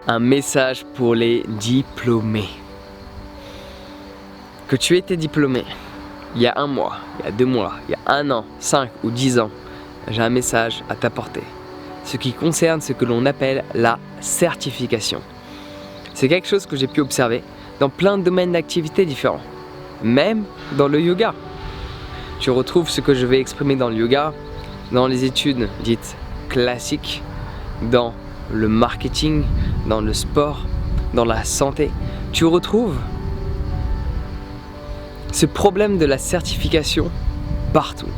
Un message pour les diplômés. Que tu aies été diplômé il y a 1 mois, il y a 2 mois, il y a 1 an, 5 ou 10 ans, j'ai un message à t'apporter. Ce qui concerne ce que l'on appelle la certification. C'est quelque chose que j'ai pu observer dans plein de domaines d'activité différents, même dans le yoga. Tu retrouves ce que je vais exprimer dans le yoga, dans les études dites classiques, dans le marketing, dans le sport, dans la santé. Tu retrouves ce problème de la certification partout.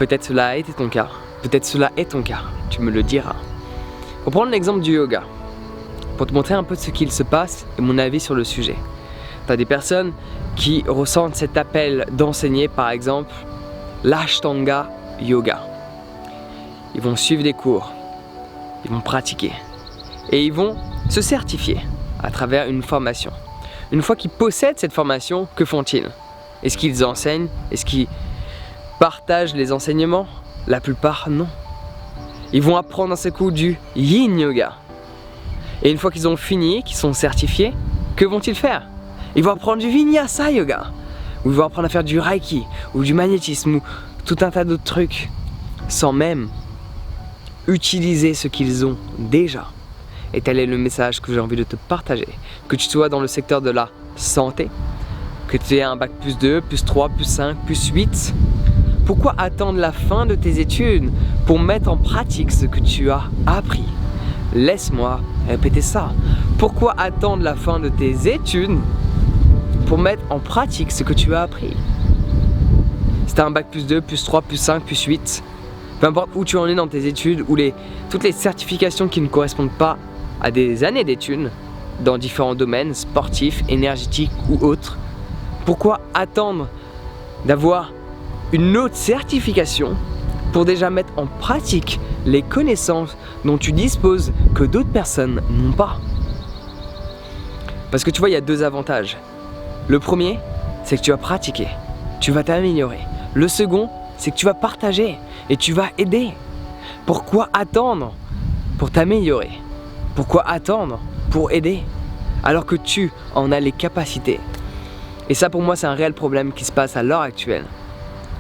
Peut-être cela a été ton cas, peut-être cela est ton cas, tu me le diras. Pour prendre l'exemple du yoga, pour te montrer un peu ce qu'il se passe et mon avis sur le sujet. Tu as des personnes qui ressentent cet appel d'enseigner par exemple l'Ashtanga Yoga. Ils vont suivre des cours, ils vont pratiquer et ils vont se certifier à travers une formation. Une fois qu'ils possèdent cette formation, que font-ils? Est-ce qu'ils enseignent? Est-ce qu'ils partagent les enseignements? La plupart, non. Ils vont apprendre à ce coup du Yin Yoga. Et une fois qu'ils ont fini, qu'ils sont certifiés, que vont-ils faire? Ils vont apprendre du Vinyasa Yoga. Ou ils vont apprendre à faire du Reiki, ou du magnétisme, ou tout un tas d'autres trucs, sans même utiliser ce qu'ils ont déjà. Et tel est le message que j'ai envie de te partager. Que tu sois dans le secteur de la santé, que tu aies un bac +2, +3, +5, +8. Pourquoi attendre la fin de tes études pour mettre en pratique ce que tu as appris? Laisse-moi répéter ça. Pourquoi attendre la fin de tes études pour mettre en pratique ce que tu as appris? Si tu as un bac +2, +3, +5, +8, peu importe où tu en es dans tes études, ou toutes les certifications qui ne correspondent pas à des années d'études, dans différents domaines, sportifs, énergétiques ou autres, pourquoi attendre d'avoir une autre certification pour déjà mettre en pratique les connaissances dont tu disposes que d'autres personnes n'ont pas? Parce que tu vois, il y a 2 avantages. Le premier, c'est que tu vas pratiquer, tu vas t'améliorer. Le second, c'est que tu vas partager et tu vas aider. Pourquoi attendre pour t'améliorer? Pourquoi attendre pour aider alors que tu en as les capacités? Et ça, pour moi, c'est un réel problème qui se passe à l'heure actuelle.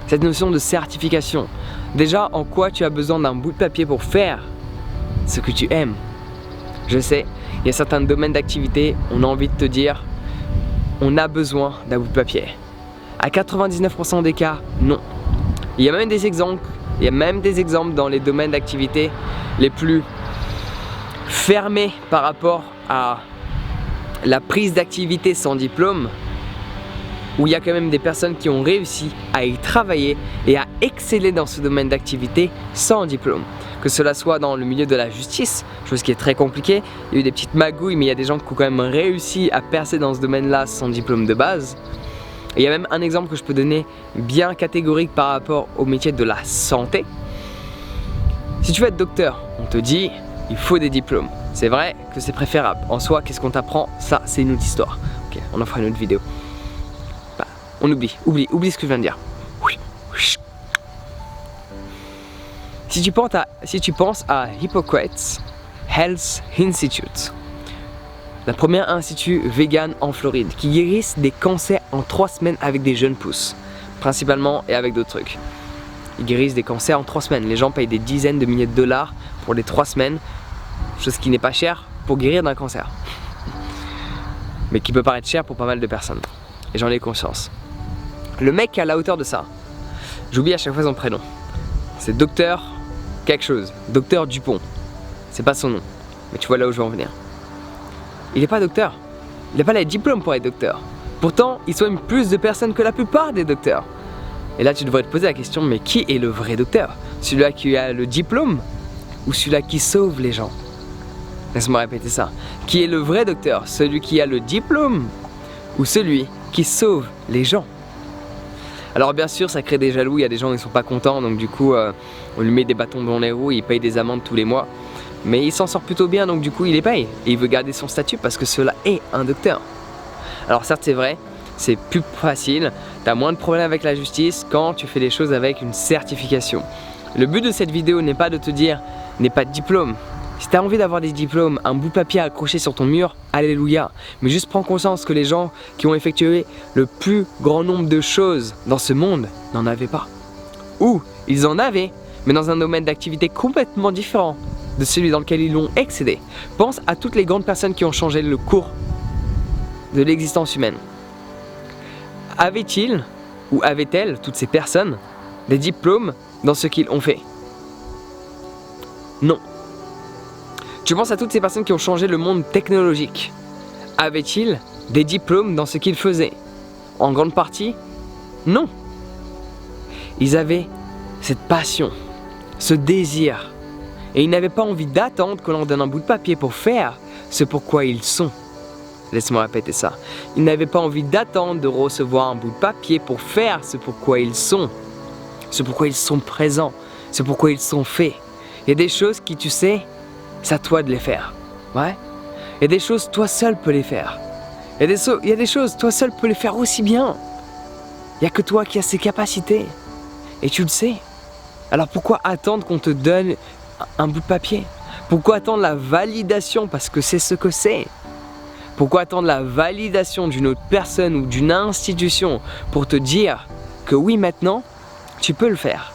Cette notion de certification. Déjà, en quoi tu as besoin d'un bout de papier pour faire ce que tu aimes? Je sais, il y a certains domaines d'activité, on a envie de te dire, on a besoin d'un bout de papier. À 99% des cas, non. Il y a même des exemples dans les domaines d'activité les plus fermés par rapport à la prise d'activité sans diplôme, où il y a quand même des personnes qui ont réussi à y travailler et à exceller dans ce domaine d'activité sans diplôme. Que cela soit dans le milieu de la justice, chose qui est très compliquée, il y a eu des petites magouilles, mais il y a des gens qui ont quand même réussi à percer dans ce domaine-là sans diplôme de base. Et il y a même un exemple que je peux donner bien catégorique par rapport au métier de la santé. Si tu veux être docteur, on te dit il faut des diplômes. C'est vrai que c'est préférable. En soi, qu'est-ce qu'on t'apprend? Ça, c'est une autre histoire. Ok, on en fera une autre vidéo. Bah, on oublie ce que je viens de dire. Si tu penses à Hippocrates Health Institute, la première institut vegan en Floride, qui guérissent des cancers en 3 semaines avec des jeunes pousses, principalement, et avec d'autres trucs. Ils guérissent des cancers en 3 semaines. Les gens payent des dizaines de milliers de dollars pour les 3 semaines, chose qui n'est pas cher pour guérir d'un cancer, mais qui peut paraître cher pour pas mal de personnes. Et j'en ai conscience. Le mec à la hauteur de ça, j'oublie à chaque fois son prénom. C'est docteur quelque chose, docteur Dupont. C'est pas son nom, mais tu vois là où je veux en venir. Il n'est pas docteur. Il n'a pas les diplômes pour être docteur. Pourtant, il soigne plus de personnes que la plupart des docteurs. Et là, tu devrais te poser la question, mais qui est le vrai docteur? Celui-là qui a le diplôme ou celui-là qui sauve les gens? Laisse-moi répéter ça. Qui est le vrai docteur? Celui qui a le diplôme ou celui qui sauve les gens? Alors bien sûr, ça crée des jaloux, il y a des gens qui ne sont pas contents, donc du coup, on lui met des bâtons dans les roues, il paye des amendes tous les mois. Mais il s'en sort plutôt bien, donc du coup il les paye. Et il veut garder son statut parce que cela est un docteur. Alors certes c'est vrai, c'est plus facile, tu as moins de problèmes avec la justice quand tu fais les choses avec une certification. Le but de cette vidéo n'est pas de te dire, n'aie pas de diplôme, Si tu as envie d'avoir des diplômes, un bout de papier accroché sur ton mur, alléluia. Mais juste prends conscience que les gens qui ont effectué le plus grand nombre de choses dans ce monde n'en avaient pas. Ou ils en avaient, mais dans un domaine d'activité complètement différent de celui dans lequel ils l'ont excédé. Pense à toutes les grandes personnes qui ont changé le cours de l'existence humaine. Avaient-ils ou avaient-elles, toutes ces personnes, des diplômes dans ce qu'ils ont fait? Non. Tu penses à toutes ces personnes qui ont changé le monde technologique. Avaient-ils des diplômes dans ce qu'ils faisaient? En grande partie, non. Ils avaient cette passion, ce désir, et ils n'avaient pas envie d'attendre qu'on leur donne un bout de papier pour faire ce pourquoi ils sont. Laisse-moi répéter ça. Ils n'avaient pas envie d'attendre de recevoir un bout de papier pour faire ce pourquoi ils sont, ce pourquoi ils sont présents, ce pourquoi ils sont faits. Il y a des choses qui, tu sais, c'est à toi de les faire. Ouais. Il y a des choses, toi seul peux les faire. Il y a des choses, toi seul peux les faire aussi bien. Il n'y a que toi qui as ces capacités. Et tu le sais. Alors pourquoi attendre qu'on te donne un bout de papier? Pourquoi attendre la validation? Parce que c'est ce que c'est. Pourquoi attendre la validation d'une autre personne ou d'une institution pour te dire que oui, maintenant, tu peux le faire?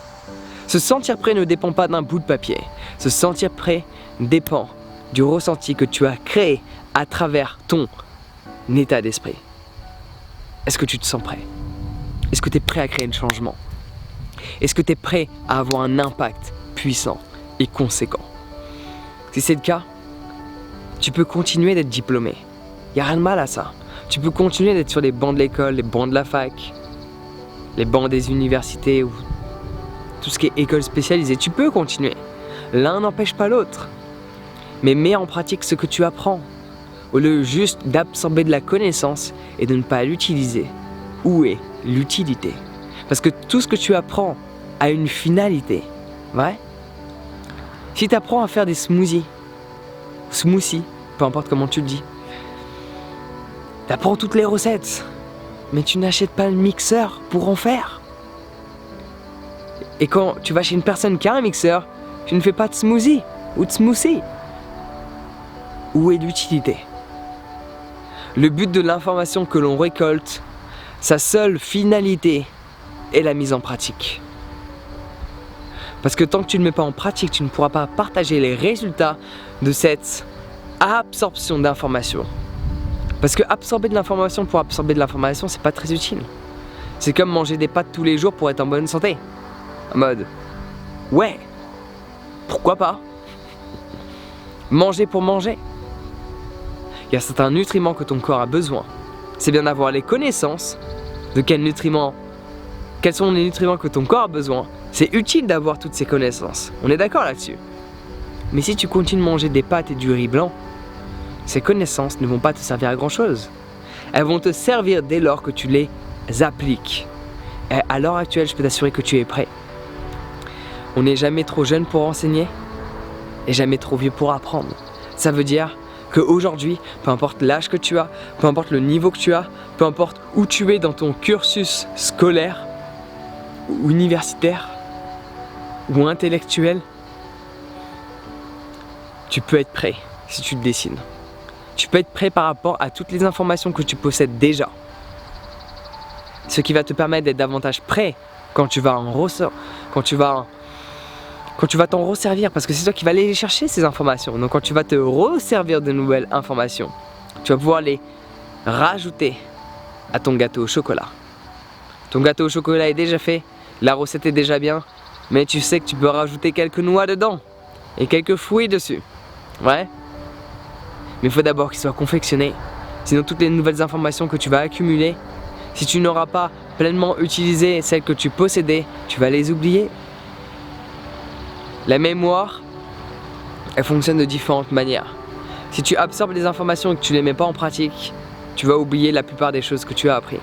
Se sentir prêt ne dépend pas d'un bout de papier. Se sentir prêt dépend du ressenti que tu as créé à travers ton état d'esprit. Est-ce que tu te sens prêt? Est-ce que tu es prêt à créer un changement? Est-ce que tu es prêt à avoir un impact puissant et conséquent? Si c'est le cas, tu peux continuer d'être diplômé. Il n'y a rien de mal à ça. Tu peux continuer d'être sur les bancs de l'école, les bancs de la fac, les bancs des universités ou tout ce qui est école spécialisée. Tu peux continuer. L'un n'empêche pas l'autre. Mais mets en pratique ce que tu apprends. Au lieu juste d'absorber de la connaissance et de ne pas l'utiliser. Où est l'utilité? Parce que tout ce que tu apprends a une finalité. Ouais? Si tu apprends à faire des smoothies, peu importe comment tu le dis, tu apprends toutes les recettes, mais tu n'achètes pas le mixeur pour en faire. Et quand tu vas chez une personne qui a un mixeur, tu ne fais pas de smoothie ou de smoothie. Où est l'utilité? Le but de l'information que l'on récolte, sa seule finalité est la mise en pratique. Parce que tant que tu ne mets pas en pratique, tu ne pourras pas partager les résultats de cette absorption d'informations. Parce que absorber de l'information pour absorber de l'information, c'est pas très utile. C'est comme manger des pâtes tous les jours pour être en bonne santé. En mode, ouais, pourquoi pas? Manger pour manger. Il y a certains nutriments que ton corps a besoin. C'est bien d'avoir les connaissances de quels sont les nutriments que ton corps a besoin. C'est utile d'avoir toutes ces connaissances. On est d'accord là-dessus. Mais si tu continues de manger des pâtes et du riz blanc, ces connaissances ne vont pas te servir à grand chose. Elles vont te servir dès lors que tu les appliques. Et à l'heure actuelle, je peux t'assurer que tu es prêt. On n'est jamais trop jeune pour enseigner et jamais trop vieux pour apprendre. Ça veut dire qu'aujourd'hui, peu importe l'âge que tu as, peu importe le niveau que tu as, peu importe où tu es dans ton cursus scolaire, ou universitaire, ou intellectuel, tu peux être prêt si tu te décides. Tu peux être prêt par rapport à toutes les informations que tu possèdes déjà. Ce qui va te permettre d'être davantage prêt quand tu vas t'en resservir, parce que c'est toi qui vas aller chercher ces informations. Donc quand tu vas te resservir de nouvelles informations, tu vas pouvoir les rajouter à ton gâteau au chocolat. Ton gâteau au chocolat est déjà fait, la recette est déjà bien, mais tu sais que tu peux rajouter quelques noix dedans et quelques fruits dessus. Ouais? Mais il faut d'abord qu'il soit confectionné. Sinon toutes les nouvelles informations que tu vas accumuler, si tu n'auras pas pleinement utilisé celles que tu possédais, tu vas les oublier. La mémoire, elle fonctionne de différentes manières. Si tu absorbes des informations et que tu ne les mets pas en pratique, tu vas oublier la plupart des choses que tu as appris.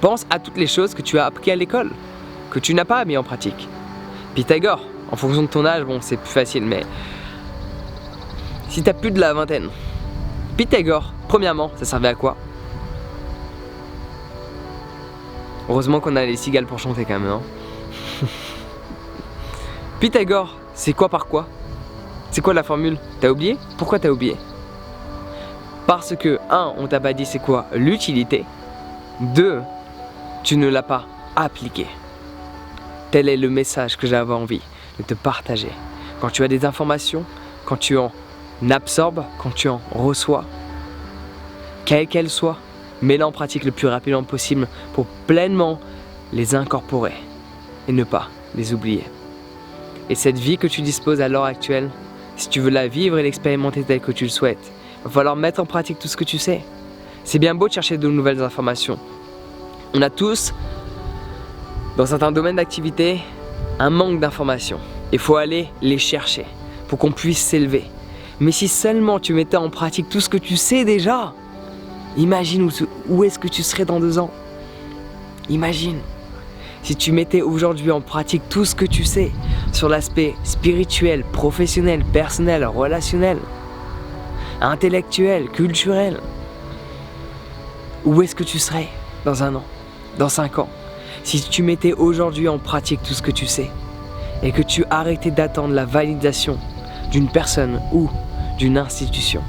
Pense à toutes les choses que tu as appris à l'école, que tu n'as pas mis en pratique. Pythagore, en fonction de ton âge, bon c'est plus facile, mais si tu as plus de la vingtaine, Pythagore, premièrement, ça servait à quoi? Heureusement qu'on a les cigales pour chanter quand même, hein. Pythagore, c'est quoi par quoi? C'est quoi la formule? T'as oublié? Pourquoi t'as oublié? Parce que 1, on t'a pas dit c'est quoi l'utilité. 2, tu ne l'as pas appliqué. Tel est le message que j'avais envie de te partager. Quand tu as des informations, quand tu en absorbes, quand tu en reçois, quelles qu'elles soient, mets-les en pratique le plus rapidement possible pour pleinement les incorporer et ne pas les oublier. Et cette vie que tu disposes à l'heure actuelle, si tu veux la vivre et l'expérimenter telle que tu le souhaites, il va falloir mettre en pratique tout ce que tu sais. C'est bien beau de chercher de nouvelles informations. On a tous, dans certains domaines d'activité, un manque d'informations. Il faut aller les chercher pour qu'on puisse s'élever. Mais si seulement tu mettais en pratique tout ce que tu sais déjà, imagine où est-ce que tu serais dans 2 ans. Imagine. Si tu mettais aujourd'hui en pratique tout ce que tu sais sur l'aspect spirituel, professionnel, personnel, relationnel, intellectuel, culturel, où est-ce que tu serais dans 1 an, dans 5 ans? Si tu mettais aujourd'hui en pratique tout ce que tu sais et que tu arrêtais d'attendre la validation d'une personne ou d'une institution.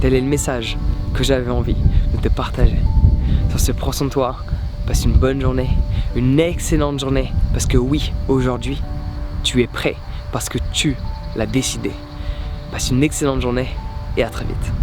Tel est le message que j'avais envie de te partager. Sur ce, prends soin de toi, passe une bonne journée, une excellente journée, parce que oui, aujourd'hui, tu es prêt, parce que tu l'as décidé. Passe une excellente journée et à très vite.